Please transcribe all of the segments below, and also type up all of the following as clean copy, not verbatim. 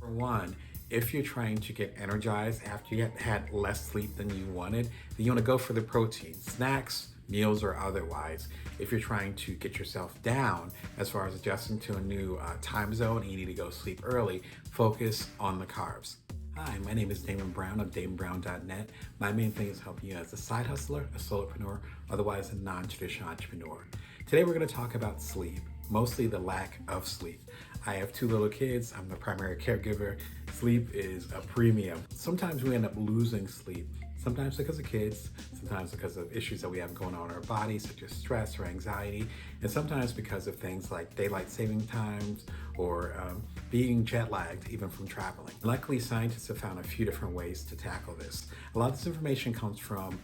For one, if you're trying to get energized after you had less sleep than you wanted, then you want to go for the protein, snacks, meals, or otherwise. If you're trying to get yourself down as far as adjusting to a new time zone and you need to go sleep early, focus on the carbs. Hi, my name is Damon Brown of DamonBrown.net. My main thing is helping you as a side hustler, a solopreneur, otherwise a non-traditional entrepreneur. Today we're going to talk about sleep, mostly the lack of sleep. I have two little kids. I'm the primary caregiver. Sleep is a premium. Sometimes we end up losing sleep, sometimes because of kids, sometimes because of issues that we have going on in our bodies, such as stress or anxiety, and sometimes because of things like daylight saving times or being jet lagged, even from traveling. Luckily, scientists have found a few different ways to tackle this. A lot of this information comes from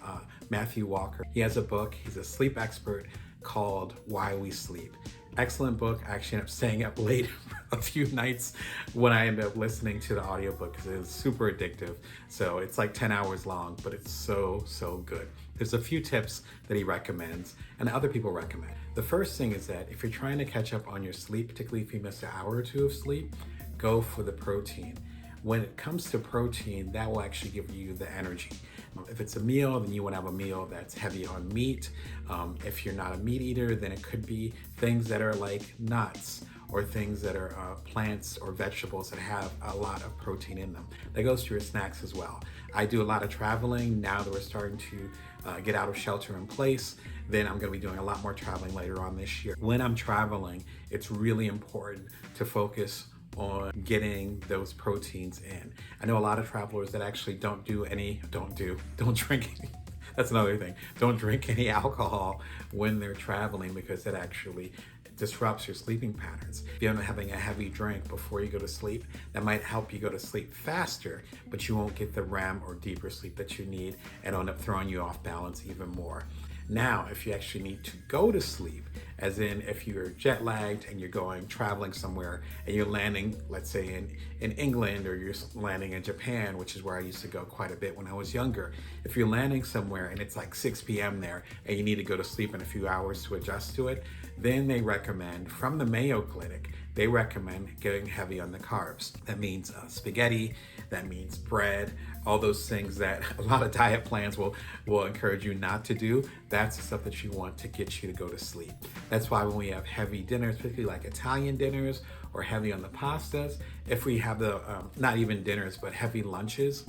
Matthew Walker. He has a book, he's a sleep expert, called Why We Sleep. Excellent book. I actually ended up staying up late a few nights when I ended up listening to the audiobook because it was super addictive. So it's like 10 hours long, but it's so good. There's a few tips that he recommends and other people recommend. The first thing is that if you're trying to catch up on your sleep, particularly if you missed an hour or two of sleep, go for the protein. When it comes to protein, that will actually give you the energy. If it's a meal, then you want to have a meal that's heavy on meat. If you're not a meat eater, then it could be things that are like nuts or things that are plants or vegetables that have a lot of protein in them. That goes to your snacks as well. I do a lot of traveling now that we're starting to get out of shelter in place. Then I'm going to be doing a lot more traveling later on this year. When I'm traveling, it's really important to focus on getting those proteins in. I know a lot of travelers that actually don't drink any, that's another thing. Don't drink any alcohol when they're traveling because it actually disrupts your sleeping patterns. If you're having a heavy drink before you go to sleep, that might help you go to sleep faster, but you won't get the REM or deeper sleep that you need and end up throwing you off balance even more. Now, if you actually need to go to sleep, as in if you're jet lagged and you're going traveling somewhere and you're landing, let's say in England, or you're landing in Japan, which is where I used to go quite a bit when I was younger. If you're landing somewhere and it's like 6 p.m. there and you need to go to sleep in a few hours to adjust to it, then they recommend, from the Mayo Clinic, they recommend getting heavy on the carbs. That means spaghetti, that means bread, all those things that a lot of diet plans will encourage you not to do. That's the stuff that you want to get you to go to sleep. That's why when we have heavy dinners, particularly like Italian dinners or heavy on the pastas, if we have the, not even dinners, but heavy lunches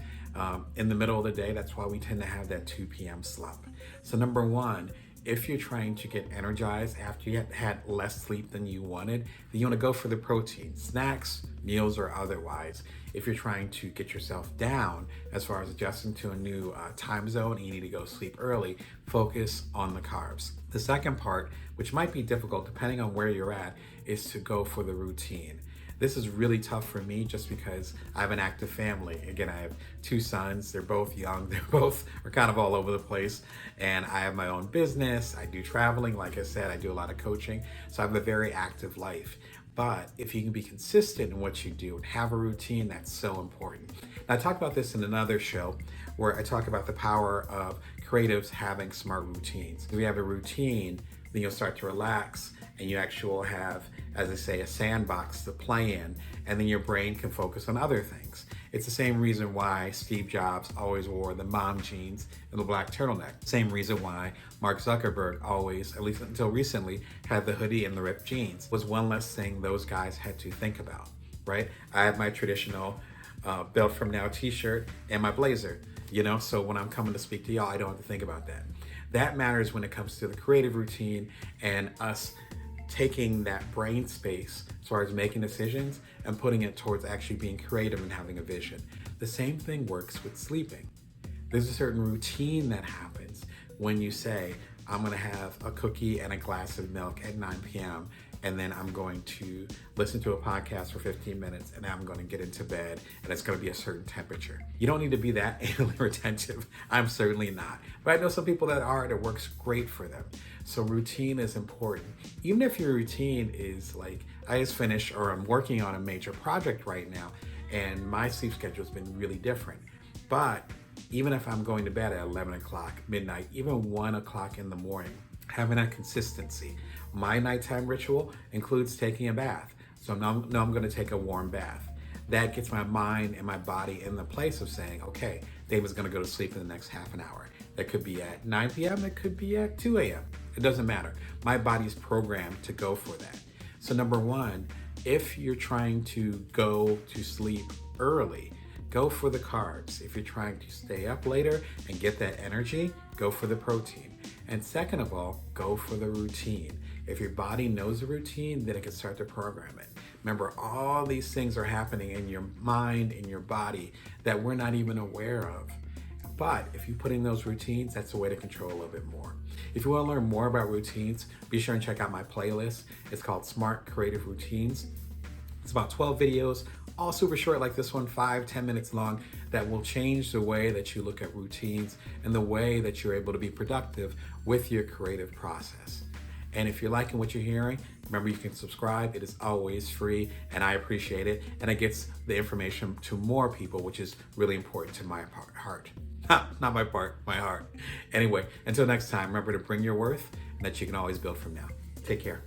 in the middle of the day, that's why we tend to have that 2 p.m. slump. So number one, if you're trying to get energized after you had less sleep than you wanted, then you want to go for the protein, snacks, meals, or otherwise. If you're trying to get yourself down as far as adjusting to a new time zone and you need to go sleep early, focus on the carbs. The second part, which might be difficult depending on where you're at, is to go for the routine. This is really tough for me just because I have an active family. Again, I have two sons. They're both young. Are kind of all over the place. And I have my own business. I do traveling. Like I said, I do a lot of coaching. So I have a very active life. But if you can be consistent in what you do and have a routine, that's so important. Now, I talked about this in another show where I talk about the power of creatives having smart routines. If you have a routine, then you'll start to relax and you actually will have, as I say, a sandbox to play in, and then your brain can focus on other things. It's the same reason why Steve Jobs always wore the mom jeans and the black turtleneck. Same reason why Mark Zuckerberg always, at least until recently, had the hoodie and the ripped jeans. It was one less thing those guys had to think about, right? I have my traditional Built From Now t-shirt and my blazer, so when I'm coming to speak to y'all, I don't have to think about that. That matters when it comes to the creative routine and us taking that brain space as far as making decisions and putting it towards actually being creative and having a vision. The same thing works with sleeping. There's a certain routine that happens when you say, I'm going to have a cookie and a glass of milk at 9 p.m. and then I'm going to listen to a podcast for 15 minutes and I'm going to get into bed and it's going to be a certain temperature. You don't need to be that anally retentive. I'm certainly not. But I know some people that are, and it works great for them. So routine is important. Even if your routine is like, I just finished or I'm working on a major project right now and my sleep schedule has been really different. But even if I'm going to bed at 11 o'clock, midnight, even 1 o'clock in the morning, having that consistency. My nighttime ritual includes taking a bath. So now I'm going to take a warm bath. that gets my mind and my body in the place of saying, okay, Damon's gonna go to sleep in the next half an hour. That could be at 9 p.m., it could be at 2 a.m. It doesn't matter. My body's programmed to go for that. So number one, if you're trying to go to sleep early, go for the carbs. If you're trying to stay up later and get that energy, go for the protein. And second of all, go for the routine. If your body knows the routine, then it can start to program it. Remember, all these things are happening in your mind, in your body, that we're not even aware of. But if you put in those routines, that's a way to control a little bit more. If you want to learn more about routines, be sure and check out my playlist. It's called Smart Creative Routines. It's about 12 videos, all super short like this one, 5-10 minutes long, that will change the way that you look at routines and the way that you're able to be productive with your creative process. And if you're liking what you're hearing, remember you can subscribe. It is always free and I appreciate it. And it gets the information to more people, which is really important to my heart. Not my part, my heart. Anyway, until next time, remember to bring your worth and that you can always build from now. Take care.